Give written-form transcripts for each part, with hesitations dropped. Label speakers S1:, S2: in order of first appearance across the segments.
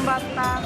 S1: jembatan.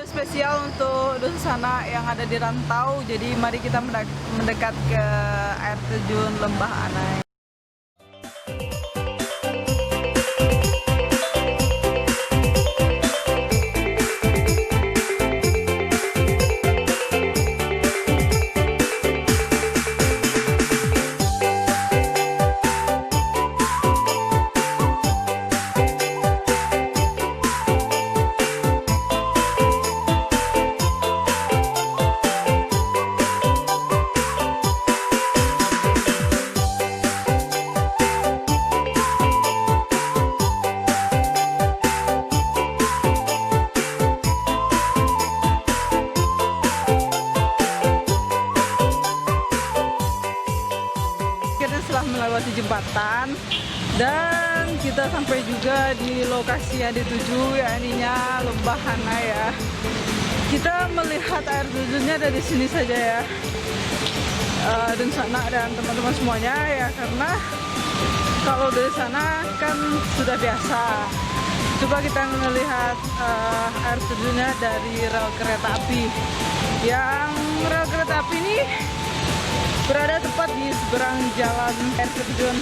S1: Spesial untuk Dunsana yang ada di Rantau. Jadi mari kita mendekat ke air terjun Lembah Anai. Setelah melewati jembatan dan kita sampai juga di lokasi yang dituju, yakninya Lembah Anai ya. Kita melihat air terjunnya dari sini saja ya, Dunsana dan teman-teman semuanya ya, karena kalau dari sana kan sudah biasa. Coba kita melihat air terjunnya dari rel kereta api. Yang rel kereta api ini berada tepat di seberang jalan air terjun.